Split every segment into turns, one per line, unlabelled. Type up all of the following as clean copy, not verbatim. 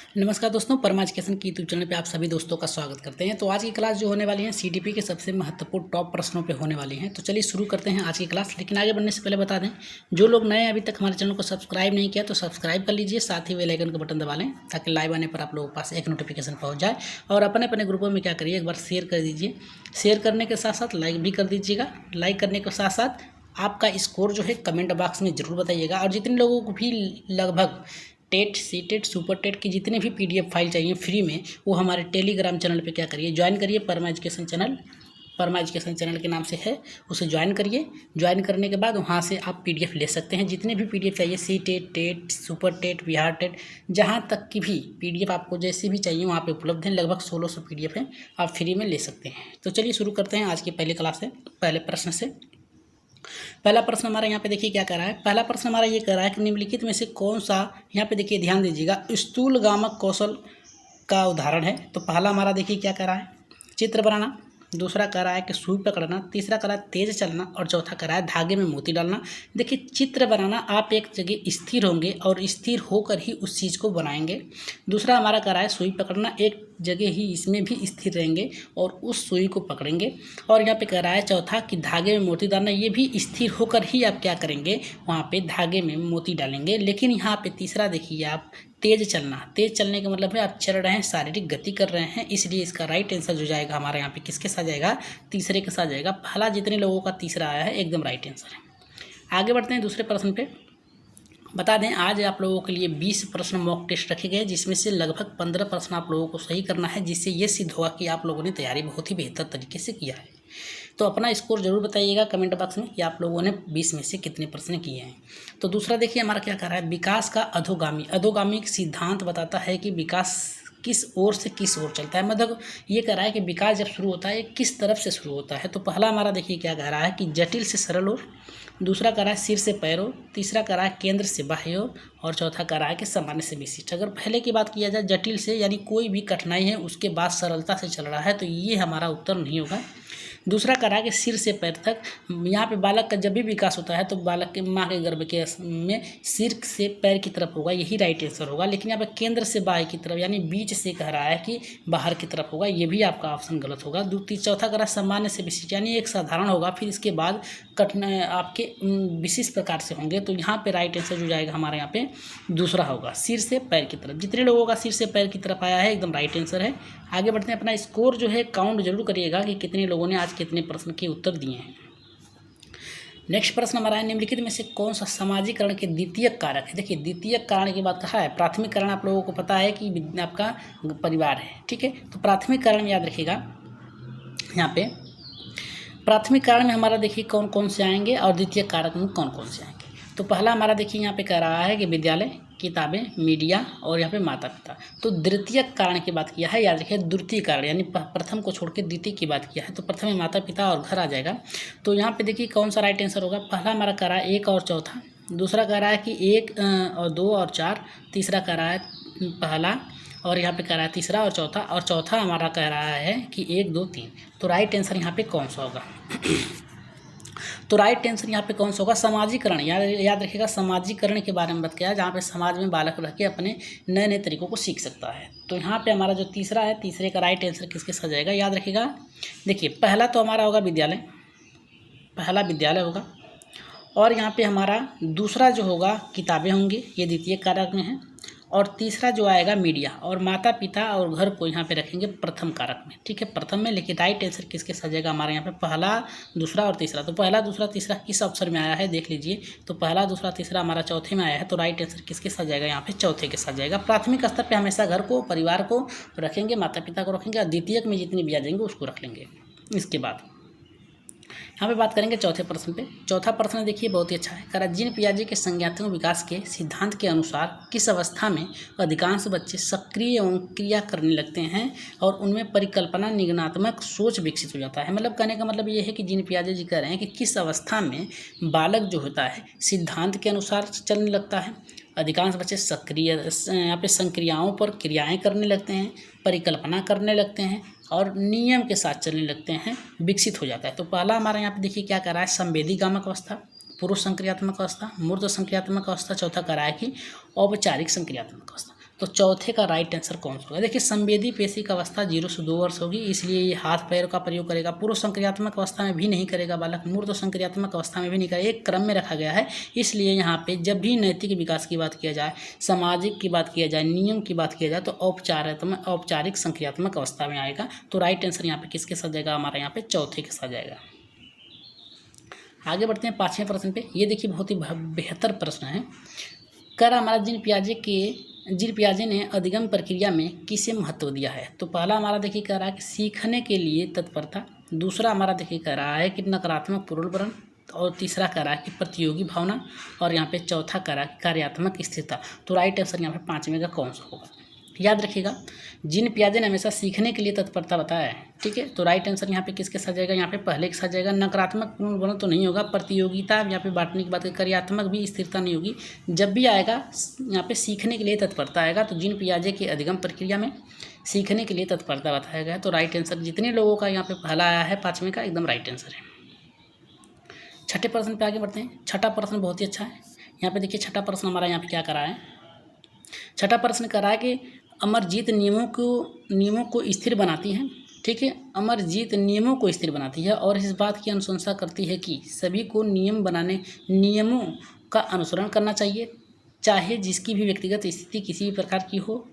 नमस्कार दोस्तों, परमा एजुकेशन की यूट्यूब चैनल पे आप सभी दोस्तों का स्वागत करते हैं। तो आज की क्लास जो होने वाली है सीडीपी के सबसे महत्वपूर्ण टॉप प्रश्नों पे होने वाली हैं। तो चलिए शुरू करते हैं आज की क्लास। लेकिन आगे बढ़ने से पहले बता दें, जो लोग नए अभी तक हमारे चैनल को सब्सक्राइब नहीं किया तो सब्सक्राइब कर लीजिए, साथ ही बेल आइकन का बटन दबा लें ताकि लाइव आने पर आप लोगों के पास एक नोटिफिकेशन पहुँच जाए। और अपने अपने ग्रुपों में क्या करिए, एक बार शेयर कर दीजिए। शेयर करने के साथ साथ लाइक भी कर दीजिएगा। लाइक करने के साथ साथ आपका स्कोर जो है कमेंट बॉक्स में ज़रूर बताइएगा। और जितने लोगों को भी लगभग टेट, सीटेट, सुपर टेट की जितने भी पीडीएफ फाइल चाहिए फ्री में, वो हमारे टेलीग्राम चैनल पे क्या करिए, ज्वाइन करिए। परमा एजुकेशन चैनल, परमा एजुकेशन चैनल के नाम से है, उसे ज्वाइन करिए। ज्वाइन करने के बाद वहाँ से आप पीडीएफ ले सकते हैं, जितने भी पीडीएफ चाहिए, CTET, TET, super TET, Bihar TET, जहाँ तक की भी पीडीएफ आपको जैसे भी चाहिए वहाँ पे उपलब्ध है। लगभग 1600 पीडीएफ है, आप फ्री में ले सकते हैं। तो चलिए शुरू करते हैं आज की पहली क्लास से, पहले प्रश्न से। पहला प्रश्न हमारा यहाँ पे देखिए क्या कह रहा है। पहला प्रश्न हमारा ये कह रहा है कि निम्नलिखित में से कौन सा, यहाँ पे देखिए ध्यान दीजिएगा, स्थूलगामक कौशल का उदाहरण है। तो पहला हमारा देखिए क्या कह रहा है, चित्र बनाना। दूसरा कह रहा है कि सुई पकड़ना। तीसरा कह रहा है तेज चलना। और चौथा कह रहा है धागे में मोती डालना। देखिए चित्र बनाना, आप एक जगह स्थिर होंगे और स्थिर होकर ही उस चीज़ को बनाएंगे। दूसरा हमारा कह रहा है सुई पकड़ना, एक जगह ही इसमें भी स्थिर रहेंगे और उस सुई को पकड़ेंगे। और यहाँ पे कह रहा है चौथा कि धागे में मोती डालना, ये भी स्थिर होकर ही आप क्या करेंगे, वहाँ पे धागे में मोती डालेंगे। लेकिन यहाँ पे तीसरा देखिए आप, तेज चलना। तेज चलने का मतलब है आप चल रहे हैं, शारीरिक गति कर रहे हैं, इसलिए इसका राइट आंसर जो जाएगा हमारे यहाँ पे किसके साथ जाएगा, तीसरे के साथ जाएगा। पहला जितने लोगों का तीसरा आया है एकदम राइट आंसर है। आगे बढ़ते हैं दूसरे प्रश्न पे। बता दें आज आप लोगों के लिए 20 प्रश्न मॉक टेस्ट रखे गए, जिसमें से लगभग 15 प्रश्न आप लोगों को सही करना है, जिससे ये सिद्ध होगा कि आप लोगों ने तैयारी बहुत ही बेहतर तरीके से किया है। तो अपना स्कोर जरूर बताइएगा कमेंट बॉक्स में कि आप लोगों ने 20 में से कितने प्रश्न किए हैं। तो दूसरा देखिए हमारा क्या कह रहा है, विकास का अधोगामी। अधोगामी सिद्धांत बताता है कि विकास किस ओर से किस ओर चलता है। मतलब ये कह रहा है कि विकास जब शुरू होता है किस तरफ से शुरू होता है। तो पहला हमारा देखिए क्या कह रहा है कि जटिल से सरल ओर। दूसरा कह रहा है सिर से पैर ओर। तीसरा कह रहा है केंद्र से बाह्य ओर। और चौथा कह रहा है कि सामान्य से विशिष्ट। अगर पहले की बात किया जाए जटिल से, यानी कोई भी कठिनाई है उसके बाद सरलता से चल रहा है, तो ये हमारा उत्तर नहीं होगा। दूसरा कह रहा है कि सिर से पैर तक, यहाँ पे बालक का जब भी विकास होता है तो बालक के माँ के गर्भ के में सिर से पैर की तरफ होगा, यही राइट आंसर होगा। लेकिन यहाँ पे केंद्र से बाहर की तरफ, यानी बीच से कह रहा है कि बाहर की तरफ होगा, ये भी आपका ऑप्शन गलत होगा। चौथा कह रहा है सामान्य से विशिष्ट, यानी एक साधारण होगा, फिर इसके बाद कठिनाई आपके विशिष्ट प्रकार से होंगे। तो यहाँ पे राइट आंसर जो जाएगा हमारे यहाँ पे दूसरा होगा, सिर से पैर की तरफ। जितने लोगों का सिर से पैर की तरफ आया है एकदम राइट आंसर है। आगे बढ़ते हैं, अपना स्कोर जो है काउंट जरूर करिएगा कि कितने लोगों ने आज कितने प्रश्न के उत्तर दिए हैं। नेक्स्ट प्रश्न हमारा है, निम्नलिखित में से कौन सा सामाजिकरण के द्वितीय कारक है। देखिए द्वितीय कारण की बात कहा है, प्राथमिक कारण आप लोगों को पता है कि आपका परिवार है, ठीक है। तो प्राथमिक कारण में याद रखिएगा, यहाँ पे प्राथमिक कारण में हमारा देखिए कौन कौन से आएंगे और द्वितीय कारक में कौन कौन से आएंगे। तो पहला हमारा देखिए यहाँ पे कह रहा है कि विद्यालय, किताबें, मीडिया और यहाँ पे माता पिता। तो द्वितीय कारण की बात किया है, याद रखिए द्वितीय कारण, यानी प्रथम को छोड़ के द्वितीय की बात किया है। तो प्रथम में माता पिता और घर आ जाएगा। तो यहाँ पे देखिए कौन सा राइट आंसर होगा। पहला हमारा कह रहा है 1 और चौथा। दूसरा कह रहा है कि 1 और 2 और 4। तीसरा कह रहा है पहला, और यहाँ पे कह रहा है तीसरा और चौथा। और चौथा हमारा कह रहा है कि 1 2 3। तो राइट आंसर यहाँ पे कौन सा होगा तो राइट आंसर यहाँ पे कौन सा होगा, समाजीकरण। याद रखिएगा समाजीकरण के बारे में बात किया है, जहाँ पे समाज में बालक रह के अपने नए नए तरीकों को सीख सकता है। तो यहाँ पे हमारा जो तीसरा है, तीसरे का राइट आंसर किसके साथ जाएगा, याद रखिएगा। देखिए पहला तो हमारा होगा विद्यालय, पहला विद्यालय होगा। और यहाँ पे हमारा दूसरा जो होगा किताबें होंगी, ये द्वितीय कारक में है। और तीसरा जो आएगा मीडिया और माता पिता और घर को यहाँ पे रखेंगे प्रथम कारक में, ठीक है, प्रथम में। लेकिन राइट आंसर किसके साथ जाएगा हमारे यहाँ पे, पहला, दूसरा और तीसरा। तो पहला, दूसरा, तीसरा किस ऑप्शन में आया है देख लीजिए। तो पहला, दूसरा, तीसरा हमारा चौथे में आया है। तो राइट आंसर किसके साथ जाएगा, यहाँ पे चौथे के साथ जाएगा। प्राथमिक स्तर पर हमेशा घर को, परिवार को रखेंगे, माता पिता को रखेंगे, और द्वितीयक में जितनी भी आ जाएंगे उसको रख लेंगे। इसके बाद यहाँ पे बात करेंगे चौथे प्रश्न पे। चौथा प्रश्न देखिए बहुत ही अच्छा है, कह रहा जीन पियाजे के संज्ञानात्मक विकास के सिद्धांत के अनुसार किस अवस्था में अधिकांश बच्चे सक्रिय एवं क्रिया करने लगते हैं और उनमें परिकल्पना निगमनात्मक सोच विकसित हो जाता है। मतलब कहने का मतलब ये है कि जीन पियाजे जी कह रहे हैं कि किस अवस्था में बालक जो होता है सिद्धांत के अनुसार चलने लगता है, अधिकांश बच्चे सक्रिय यहाँ पे संक्रियाओं पर क्रियाएँ करने लगते हैं, परिकल्पना करने लगते हैं और नियम के साथ चलने लगते हैं, विकसित हो जाता है। तो पहला हमारा यहाँ पे देखिए क्या कर रहा है, संवेदी गामक अवस्था, पूर्व संक्रियात्मक अवस्था, मूर्त संक्रियात्मक अवस्था। चौथा कह रहा है कि औपचारिक संक्रियात्मक अवस्था। तो चौथे का राइट आंसर कौन सा होगा? देखिए संवेदी पेशी का अवस्था 0 से 2 वर्ष होगी, इसलिए ये हाथ पैर का प्रयोग करेगा। पूर्व संक्रियात्मक अवस्था में भी नहीं करेगा बालक, मूर्त संक्रियात्मक अवस्था में भी नहीं करेगा। एक क्रम में रखा गया है, इसलिए यहाँ पे जब भी नैतिक विकास की बात किया जाए, सामाजिक की बात किया जाए, नियम की बात किया जाए, तो औपचारिक संक्रियात्मक अवस्था में आएगा। तो राइट आंसर यहाँ पे किसके साथ जाएगा? हमारा यहाँ पे चौथे के साथ जाएगा। आगे बढ़ते हैं 5वें प्रश्न पे। ये देखिए बहुत ही बेहतर प्रश्न है। कर हमारा जीन पियाजे ने अधिगम प्रक्रिया में किसे महत्व दिया है? तो पहला हमारा देखिए कह रहा है कि सीखने के लिए तत्परता, दूसरा हमारा देखिए कह रहा है कि नकारात्मक पुनर्वरण, और तीसरा कह रहा है कि प्रतियोगी भावना, और यहाँ पे चौथा कह रहा है कार्यात्मक स्थिरता। तो राइट आंसर यहाँ पे 5वें का कौन सा होगा? याद रखिएगा, जीन पियाजे ने हमेशा सीखने के लिए तत्परता बताया है, ठीक है। तो राइट आंसर यहाँ पे किसके साथ जाएगा? यहाँ पे पहले के साथ जाएगा। नकारात्मक पुनर्वरण तो नहीं होगा, प्रतियोगिता यहाँ पे बांटने की बात है, कार्यात्मक भी स्थिरता नहीं होगी। जब भी आएगा यहाँ पे सीखने के लिए तत्परता आएगा, तो जीन पियाजे के अधिगम प्रक्रिया में सीखने के लिए तत्परता बताया गया है। तो राइट आंसर जितने लोगों का यहाँ पे पहला आया है 5वें का एकदम राइट आंसर है। छठे प्रश्न पे आगे बढ़ते हैं। छठा प्रश्न बहुत ही अच्छा है। यहाँ पे देखिए छठा प्रश्न हमारा यहाँ पे क्या करा है? छठा प्रश्न करा है कि अमरजीत नियमों को स्थिर बनाती है, ठीक है। अमरजीत नियमों को स्थिर बनाती है और इस बात की अनुशंसा करती है कि सभी को नियमों का अनुसरण करना चाहिए, चाहे जिसकी भी व्यक्तिगत स्थिति किसी भी प्रकार की हो।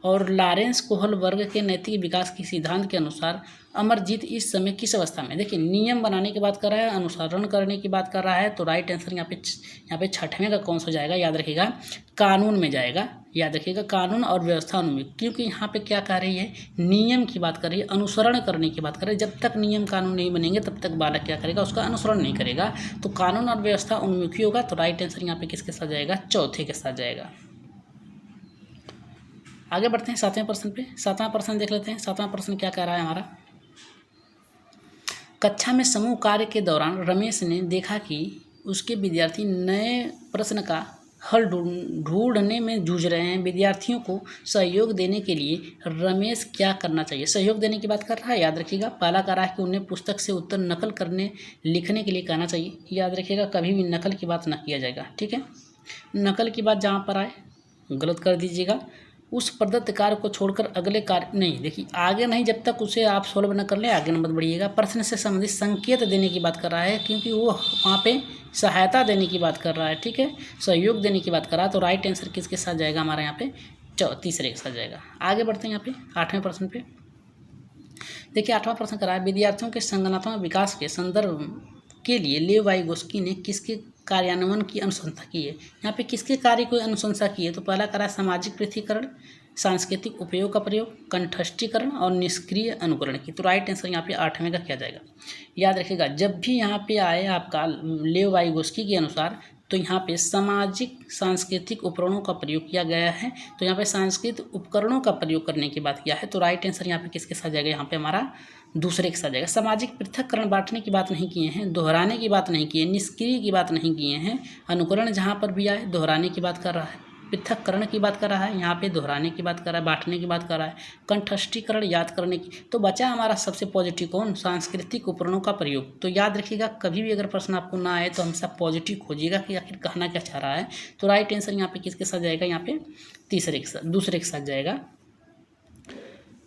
और लॉरेंस कोहल वर्ग के नैतिक विकास के सिद्धांत के अनुसार अमरजीत इस समय किस अवस्था में? देखिए नियम बनाने की बात कर रहा है, अनुसरण करने की बात कर रहा है। तो राइट आंसर यहाँ पे 6वें का कौन सा जाएगा? याद रखिएगा, कानून में जाएगा। याद रखिएगा, कानून और व्यवस्था अनुमेय, क्योंकि यहाँ पे क्या कह रही है? नियम की बात कर रही है, अनुसरण करने की बात कर रही है। जब तक नियम कानून नहीं बनेंगे तब तक बालक क्या करेगा? उसका अनुसरण नहीं करेगा। तो कानून और व्यवस्था उन्मुखी होगा। तो राइट आंसर यहाँ पे किसके साथ जाएगा? चौथे के साथ जाएगा। आगे बढ़ते हैं 7वें प्रश्न पे। 7वां प्रश्न देख लेते हैं। 7वां प्रश्न क्या कह रहा है हमारा? कक्षा में समूह कार्य के दौरान रमेश ने देखा कि उसके विद्यार्थी नए प्रश्न का हल ढूंढने में जूझ रहे हैं। विद्यार्थियों को सहयोग देने के लिए रमेश क्या करना चाहिए? सहयोग देने की बात कर रहा है। याद रखिएगा, पहला कह रहा है कि उन्हें पुस्तक से उत्तर नकल करने लिखने के लिए कहना चाहिए। याद रखिएगा, कभी भी नकल की बात ना किया जाएगा, ठीक है। नकल की बात जहाँ पर आए गलत कर दीजिएगा। उस प्रदत्त कार्य को छोड़कर अगले कार्य नहीं, देखिए आगे नहीं, जब तक उसे आप सोल्व न कर लें आगे न बढ़िएगा। प्रश्न से संबंधित संकेत देने की बात कर रहा है, क्योंकि वो वहाँ पे सहायता देने की बात कर रहा है, ठीक है, सहयोग देने की बात कर रहा है। तो राइट आंसर किसके साथ जाएगा? हमारा यहाँ पे तीसरे के साथ जाएगा। आगे बढ़ते हैं यहाँ पे 8वें प्रश्न पे। देखिए 8वां प्रश्न कर रहा है, विद्यार्थियों के संगठनात्मक विकास के संदर्भ के लिए लेव वाइगोस्की ने किसके कार्यान्वयन की अनुशंसा की है? यहाँ पे किसके कार्य को अनुशंसा की है? तो पहला करा सामाजिक पृथकीकरण, सांस्कृतिक उपयोग का प्रयोग, कंठस्थीकरण और निष्क्रिय अनुकरण की। तो राइट आंसर यहाँ पे 8वें का क्या जाएगा? याद रखिएगा, जब भी यहाँ पे आए आपका लेव वाइगोस्की के अनुसार, तो यहाँ पे सामाजिक सांस्कृतिक उपकरणों का प्रयोग किया गया है। तो यहाँ पे सांस्कृतिक उपकरणों का प्रयोग करने की बात किया है। तो राइट आंसर यहाँ पे किसके साथ जाएगा? यहाँ पे हमारा दूसरे के साथ जाएगा। सामाजिक पृथक्करण बांटने की बात नहीं किए हैं, दोहराने की बात नहीं की है, निष्क्रिय की बात नहीं किए हैं। अनुकरण जहाँ पर भी आए दोहराने की बात कर रहा है, पृथक्करण की बात कर रहा है, यहाँ पे दोहराने की बात कर रहा है, बांटने की बात कर रहा है, कंठस्थीकरण याद करने की। तो बचा हमारा सबसे पॉजिटिव कौन? सांस्कृतिक उपकरणों का प्रयोग। तो याद रखिएगा, कभी भी अगर प्रश्न आपको ना आए तो हमेशा पॉजिटिव खोजिएगा कि आखिर कहना क्या चाह रहा है। तो राइट आंसर यहाँ पे किसके साथ जाएगा? यहाँ पे दूसरे के साथ जाएगा।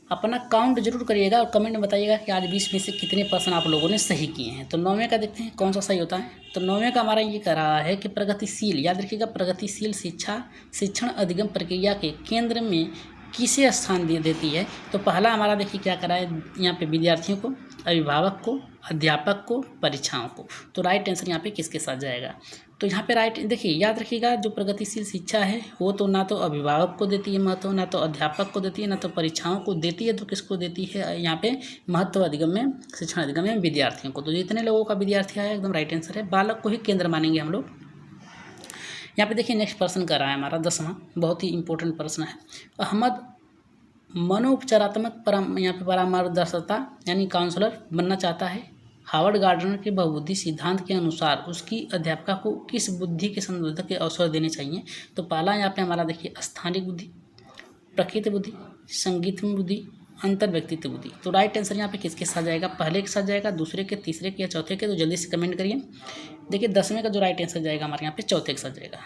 अपना काउंट जरूर करिएगा और कमेंट में बताइएगा कि आज 20 में से कितने प्रश्न आप लोगों ने सही किए हैं। तो 9वें का देखते हैं कौन सा सही होता है। तो 9वें का हमारा ये कह रहा है कि प्रगतिशील, याद रखिएगा, प्रगतिशील शिक्षण अधिगम प्रक्रिया के केंद्र में किसे स्थान देती है? तो पहला हमारा देखिए क्या करा है यहाँ पे? विद्यार्थियों को, अभिभावक को, अध्यापक को, परीक्षाओं को। तो राइट आंसर यहाँ पे किसके साथ जाएगा? तो यहाँ पे राइट देखिए, याद रखिएगा, जो प्रगतिशील शिक्षा है वो तो ना तो अभिभावक को देती है महत्व, ना तो अध्यापक को देती है, ना तो परीक्षाओं को देती है। तो किसको देती है यहाँ पे? महत्व अधिगम में, शिक्षण अधिगम में विद्यार्थियों को। तो जितने लोगों का विद्यार्थी है एकदम राइट आंसर है। बालक को ही केंद्र मानेंगे हम लोग। यहाँ पे देखिए नेक्स्ट प्रश्न कर रहा है हमारा 10वां, बहुत ही इंपॉर्टेंट प्रश्न है। अहमद मनोपचारात्मक यहाँ पे परामर्शदाता यानी काउंसलर बनना चाहता है। हार्वर्ड गार्डनर के बहुबुद्धि सिद्धांत के अनुसार उसकी अध्यापिका को किस बुद्धि के संवर्धक के अवसर देने चाहिए? तो पहला यहाँ पे हमारा देखिए स्थानिक बुद्धि, प्रकृति बुद्धि, संगीत बुद्धि, अंतर व्यक्तित्व बुद्धि। तो राइट आंसर यहाँ पे किसके साथ जाएगा? पहले के साथ जाएगा, दूसरे के, तीसरे के या चौथे के? तो जल्दी से कमेंट करिए। देखिए 10वें का जो राइट आंसर जाएगा हमारे यहाँ पे चौथे के साथ जाएगा।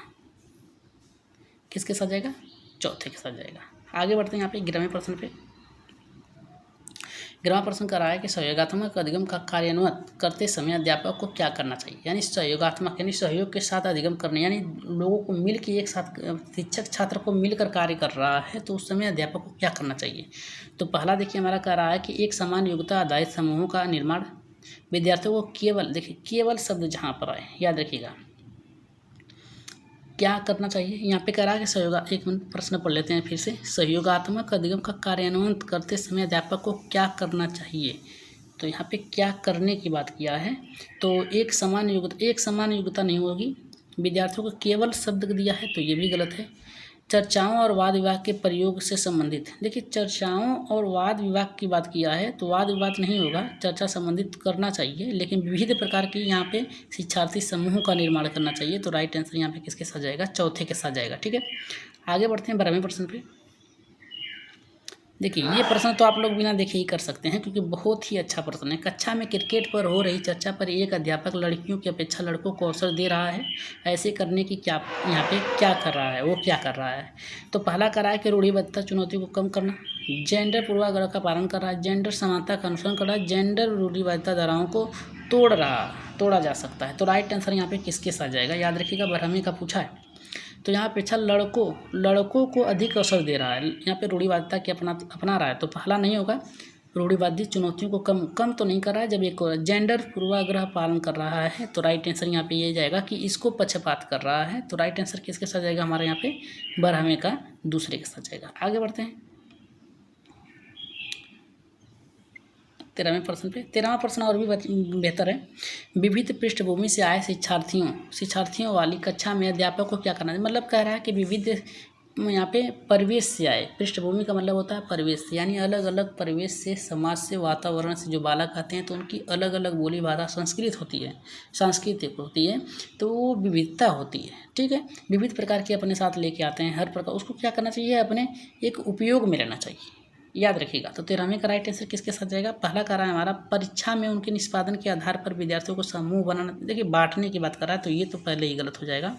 किसके साथ जाएगा? चौथे के साथ जाएगा। आगे बढ़ते हैं यहाँ पे 11वें प्रश्न पे। 11वां प्रश्न कर रहा है कि सहयोगात्मक अधिगम का कार्यान्वयन करते समय अध्यापक को क्या करना चाहिए। यानी सहयोगात्मक यानी सहयोग के साथ अधिगम करने, यानी लोगों को मिल के एक साथ, शिक्षक छात्र को मिलकर कार्य कर रहा है तो उस समय अध्यापक को क्या करना चाहिए। तो पहला देखिए हमारा कह रहा है कि एक समान योग्यता आधारित समूहों का निर्माण, विद्यार्थियों को केवल, देखिए केवल शब्द जहाँ पर आए याद रखिएगा क्या करना चाहिए। यहाँ पे कह रहा है कि सहयोग, एक मिनट प्रश्न पढ़ लेते हैं फिर से। सहयोगात्मक अधिगम का कार्यान्वयन करते समय अध्यापक को क्या करना चाहिए। तो यहाँ पे क्या करने की बात किया है। तो एक समान योग्यता नहीं होगी, विद्यार्थियों को केवल शब्द दिया है तो ये भी गलत है। चर्चाओं और वाद विवाद के प्रयोग से संबंधित, देखिए चर्चाओं और वाद विवाद की बात किया है तो वाद विवाद नहीं होगा, चर्चा संबंधित करना चाहिए, लेकिन विविध प्रकार की यहाँ पे शिक्षार्थी समूहों का निर्माण करना चाहिए। तो राइट आंसर यहाँ पे किसके साथ जाएगा, चौथे के साथ जाएगा। ठीक है, आगे बढ़ते हैं 12वें प्रश्न पे। देखिए ये प्रश्न तो आप लोग बिना देखे ही कर सकते हैं क्योंकि बहुत ही अच्छा प्रश्न है। कक्षा में क्रिकेट पर हो रही चर्चा पर एक अध्यापक लड़कियों की अपेक्षा लड़कों को अवसर दे रहा है, ऐसे करने की क्या यहाँ पे क्या कर रहा है, वो क्या कर रहा है। तो पहला कर रहा है कि रूढ़िबद्धता चुनौती को कम करना, जेंडर पूर्वाग्रह का पालन कर रहा है, जेंडर समानता का अनुसरण कर रहा है, जेंडर रूढ़िबद्धता धाराओं को तोड़ा जा सकता है। तो राइट आंसर यहाँ पे किसके साथ जाएगा, याद रखिएगा 12वीं का पूछा है। तो यहाँ पे अच्छा लड़कों को अधिक अवसर दे रहा है, यहाँ पे रूढ़िवादिता के अपना रहा है तो पहला नहीं होगा। रूढ़िवादी चुनौतियों को कम तो नहीं कर रहा है, जब एक जेंडर पूर्वाग्रह पालन कर रहा है तो राइट आंसर यहाँ पे ये जाएगा कि इसको पक्षपात कर रहा है। तो राइट आंसर किसके साथ जाएगा हमारे यहाँ पे 12वें का दूसरे के साथ जाएगा। आगे बढ़ते हैं 13वें प्रश्न पे। 13वां प्रश्न और भी बेहतर है। विविध पृष्ठभूमि से आए शिक्षार्थियों वाली कक्षा में अध्यापक को क्या करना है। मतलब कह रहा है कि विविध यहाँ पे परिवेश से आए, पृष्ठभूमि का मतलब होता है परिवेश से, यानी अलग अलग परिवेश से, समाज से, वातावरण से जो बालक आते हैं तो उनकी अलग अलग बोली भाषा सांस्कृतिक होती है तो वो विविधता होती है। ठीक है, विविध प्रकार के अपने साथ लेके आते हैं, हर प्रकार उसको क्या करना चाहिए, अपने एक उपयोग में लेना चाहिए, याद रखिएगा। तो 13वें का राइट आंसर किसके साथ जाएगा, पहला कर रहा है हमारा परीक्षा में उनके निष्पादन के आधार पर विद्यार्थियों को समूह बनाना, देखिए बांटने की बात कर रहा है तो ये तो पहले ही गलत हो जाएगा।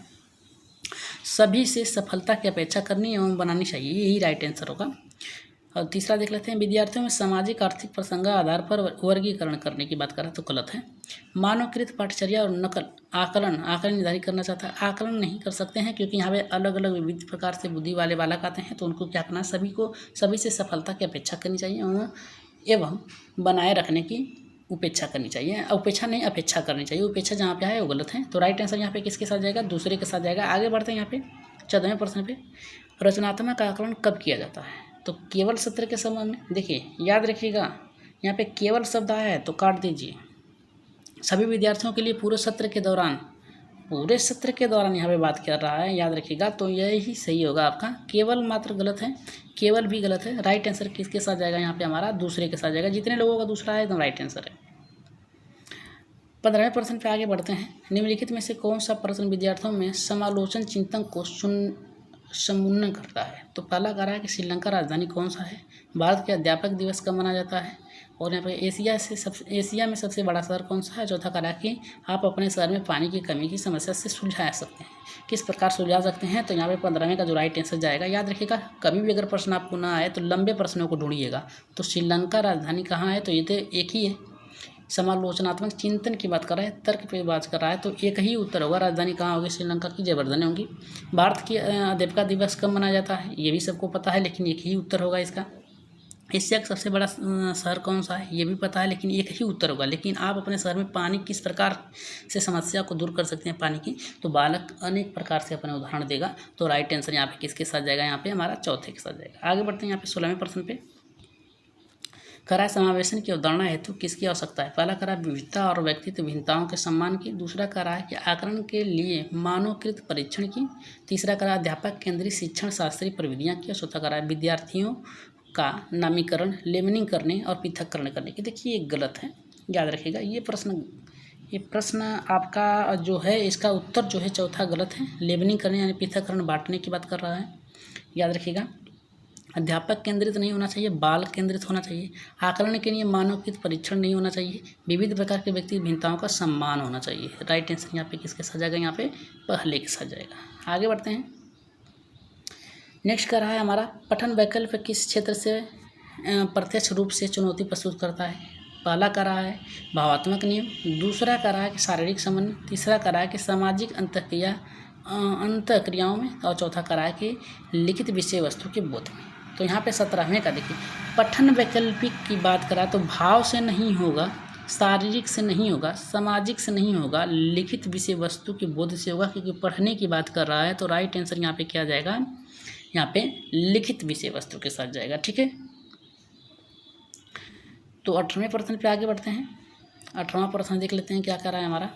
सभी से सफलता की अपेक्षा करनी एवं बनानी चाहिए, यही राइट आंसर होगा। और तीसरा देख लेते हैं, विद्यार्थियों में सामाजिक आर्थिक प्रसंग आधार पर वर्गीकरण करने की बात कर रहा है तो गलत है। मानवकृत पाठचर्या और आकलन निर्धारित करना चाहता है, आकलन नहीं कर सकते हैं क्योंकि यहाँ पे अलग अलग विविध प्रकार से बुद्धि वाले बालक आते हैं तो उनको क्या करना, सभी से सफलता की अपेक्षा करनी चाहिए एवं बनाए रखने की अपेक्षा करनी चाहिए, अपेक्षा करनी चाहिए। उपेक्षा जहाँ पे है वो गलत है। तो राइट आंसर यहाँ पे किसके साथ जाएगा, दूसरे के साथ जाएगा। आगे बढ़ते हैं यहाँ पे 14वें प्रश्न पे। रचनात्मक आकलन कब किया जाता है, तो केवल सत्र के समय में। देखिए याद रखिएगा यहाँ पे केवल शब्द आया है तो काट दीजिए। सभी विद्यार्थियों के लिए पूरे सत्र के दौरान यहाँ पे बात कर रहा है, याद रखिएगा। तो यही सही होगा आपका, केवल मात्र गलत है, केवल भी गलत है। राइट आंसर किसके साथ जाएगा, यहाँ पे हमारा दूसरे के साथ जाएगा। जितने लोगों का दूसरा है एकदम राइट आंसर है। 15वें प्रश्न पे आगे बढ़ते हैं। निम्नलिखित में से कौन सा प्रश्न विद्यार्थियों में समालोचन चिंतन को समुन्नन करता है। तो पहला कह रहा है कि श्रीलंका राजधानी कौन सा है, भारत के अध्यापक दिवस कब मनाया जाता है, और यहाँ पे एशिया में सबसे बड़ा शहर कौन सा है। चौथा कह रहा है कि आप अपने शहर में पानी की कमी की समस्या से सुलझा सकते हैं, किस प्रकार सुलझा सकते हैं। तो यहाँ पे 15वें का जो राइट आंसर जाएगा, याद रखिएगा कभी भी अगर प्रश्न आपको ना आए तो लंबे प्रश्नों को ढूंढिएगा। तो श्रीलंका राजधानी कहाँ है, तो ये तो एक ही है। समालोचनात्मक चिंतन की बात कर रहा है, तर्क पे बात कर रहा है तो एक ही उत्तर होगा, राजधानी कहाँ होगी, श्रीलंका की जयवर्धने होंगी। भारत की अध्यापक दिवस कब मनाया जाता है, ये भी सबको पता है लेकिन एक ही उत्तर होगा इसका। एशिया का सबसे बड़ा शहर कौन सा है, ये भी पता है लेकिन एक ही उत्तर होगा। लेकिन आप अपने शहर में पानी किस प्रकार से समस्या को दूर कर सकते हैं पानी की, तो बालक अनेक प्रकार से अपने उदाहरण देगा। तो राइट आंसर यहाँ पे किसके साथ जाएगा, यहाँ पे हमारा चौथे के साथ जाएगा। आगे बढ़ते हैं यहाँ पे 16वें प्रश्न पे। करा समावेशन की अवधारणा हेतु किसकी आवश्यकता है। पहला करा विविधता और व्यक्तित्व भिन्नताओं के सम्मान की, दूसरा करा है कि आकलन के लिए मानवकृत परीक्षण की, तीसरा करा अध्यापक केंद्रित शिक्षण शास्त्रीय प्रविधियाँ की, और चौथा करा विद्यार्थियों का नामीकरण लेबलिंग करने और पृथक्करण करने की। देखिए ये गलत है, याद रखिएगा। ये प्रश्न आपका जो है इसका उत्तर जो है चौथा गलत है। लेबलिंग करने यानी पृथक्करण बांटने की बात कर रहा है, याद रखिएगा। अध्यापक केंद्रित नहीं होना चाहिए, बाल केंद्रित होना चाहिए। आकलन के लिए मानवकृत परीक्षण नहीं होना चाहिए। विविध प्रकार के व्यक्ति भिन्नताओं का सम्मान होना चाहिए। राइट आंसर यहाँ पे किसके साथ जाएगा, यहाँ पे पहले के साथ जाएगा। आगे बढ़ते हैं नेक्स्ट कर रहा है हमारा, पठन वैकल्पिक किस क्षेत्र से प्रत्यक्ष रूप से चुनौती प्रस्तुत करता है। पहला कर रहा है भावात्मक नियम, दूसरा कर रहा है कि शारीरिक संबंध, तीसरा कर रहा है कि सामाजिक अंतःक्रियाओं में, और चौथा कर रहा है कि लिखित विषय वस्तु के बोध में। तो यहाँ पे 17वें का देखिए, पठन वैकल्पिक की बात करा तो भाव से नहीं होगा, शारीरिक से नहीं होगा, सामाजिक से नहीं होगा, लिखित विषय वस्तु के बोध से होगा, क्योंकि पढ़ने की बात कर रहा है। तो राइट आंसर यहाँ पे क्या जाएगा, यहाँ पे लिखित विषय वस्तु के साथ जाएगा। ठीक है, तो 18वें प्रश्न पे आगे बढ़ते हैं। 18वां प्रश्न देख लेते हैं क्या कर रहा है हमारा।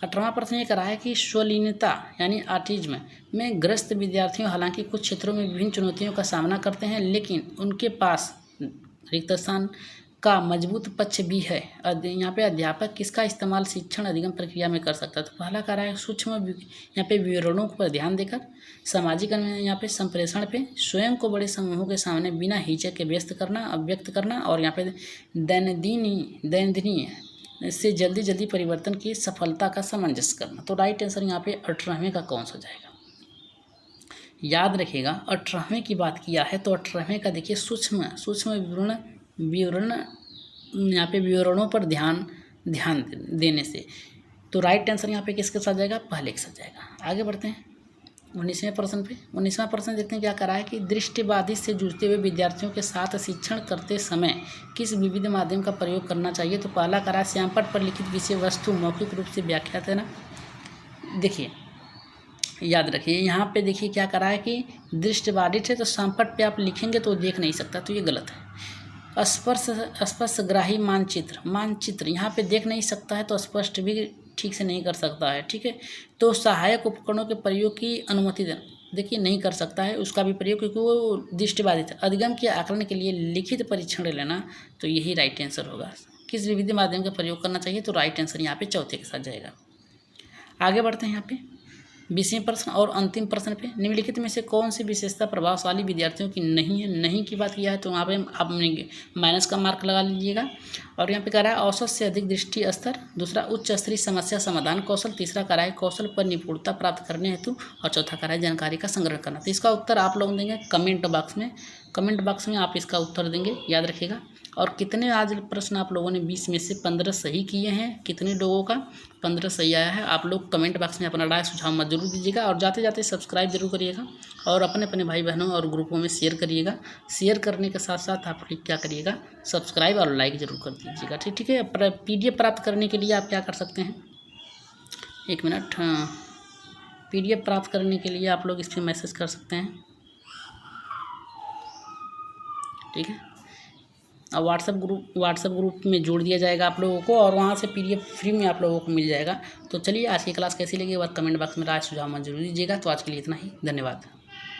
18वां प्रश्न ये कर रहा है कि स्वलीनता यानी ऑटिज्म में ग्रस्त विद्यार्थियों हालांकि कुछ क्षेत्रों में विभिन्न चुनौतियों का सामना करते हैं, लेकिन उनके पास रिक्त स्थान का मजबूत पक्ष भी है। यहाँ पे अध्यापक किसका इस्तेमाल शिक्षण अधिगम प्रक्रिया में कर सकता है। तो पहला कह रहा है सूक्ष्म यहाँ पे विवरणों पर ध्यान देकर, सामाजिक यहाँ पे संप्रेषण पे, स्वयं को बड़े समूहों के सामने बिना हिचक के व्यक्त करना, और यहाँ पे दैनंदिनीय से जल्दी परिवर्तन की सफलता का सामंजस्य करना। तो राइट आंसर यहाँ पे 18वें का कौन सा जाएगा। याद रखिएगा 18वें की बात किया है तो 18वें का देखिए सूक्ष्म विवरण यहाँ पे विवरणों पर ध्यान देने से। तो राइट आंसर यहाँ पे किसके साथ जाएगा, पहले के साथ जाएगा। आगे बढ़ते हैं 19वें प्रश्न पे। 19वां प्रश्न देखते हैं क्या करा है कि दृष्टिबाधित से जूझते हुए विद्यार्थियों के साथ शिक्षण करते समय किस विविध माध्यम का प्रयोग करना चाहिए। तो पहला करा श्यामपट्ट पर लिखित विषय वस्तु मौखिक रूप से व्याख्या देना। देखिए याद रखिए यहाँ पे देखिए क्या करा है कि दृष्टिबाधित है तो श्यामपट्ट पे आप लिखेंगे तो देख नहीं सकता, तो ये गलत है। स्पर्शग्राही मानचित्र यहाँ पे देख नहीं सकता है तो स्पष्ट भी ठीक से नहीं कर सकता है। ठीक है, तो सहायक उपकरणों के प्रयोग की अनुमति देखिए नहीं कर सकता है उसका भी प्रयोग, क्योंकि वो दृष्टिबाधित है। अधिगम के आकलन के लिए लिखित परीक्षण लेना, तो यही राइट आंसर होगा। किस विविध माध्यम का प्रयोग करना चाहिए, तो राइट आंसर यहाँ पे चौथे के साथ जाएगा। आगे बढ़ते हैं यहाँ पे 20वें प्रश्न और अंतिम प्रश्न पे। निम्नलिखित में से कौन सी विशेषता प्रभावशाली विद्यार्थियों की नहीं है। नहीं की बात किया है तो यहाँ पे आप माइनस का मार्क लगा लीजिएगा। और यहाँ पे कह रहा है औसत से अधिक दृष्टि स्तर, दूसरा उच्च स्तरीय समस्या समाधान कौशल, तीसरा कह रहा है कौशल पर निपुणता प्राप्त करने हेतु, और चौथा कह रहा है जानकारी का संग्रह करना। तो इसका उत्तर आप लोग देंगे कमेंट बॉक्स में आप इसका उत्तर देंगे, याद रखिएगा। और कितने आज प्रश्न आप लोगों ने 20 में से 15 सही किए हैं, कितने लोगों का 15 सही आया है, आप लोग कमेंट बॉक्स में अपना राय सुझाव मत जरूर दीजिएगा। और जाते जाते सब्सक्राइब जरूर करिएगा और अपने भाई बहनों और ग्रुपों में शेयर करिएगा। शेयर करने के साथ साथ आप क्या करिएगा, सब्सक्राइब और लाइक जरूर कर दीजिएगा। ठीक है, PDF प्राप्त करने के लिए आप क्या कर सकते हैं, 1 मिनट, PDF प्राप्त करने के लिए आप लोग इस पर मैसेज कर सकते हैं। ठीक है, और व्हाट्सएप ग्रुप में जोड़ दिया जाएगा आप लोगों को, और वहाँ से PDF फ्री में आप लोगों को मिल जाएगा। तो चलिए आज की क्लास कैसी लगी, बात कमेंट बॉक्स में राय सुझाव मत जरूर दीजिएगा। तो आज के लिए इतना ही, धन्यवाद।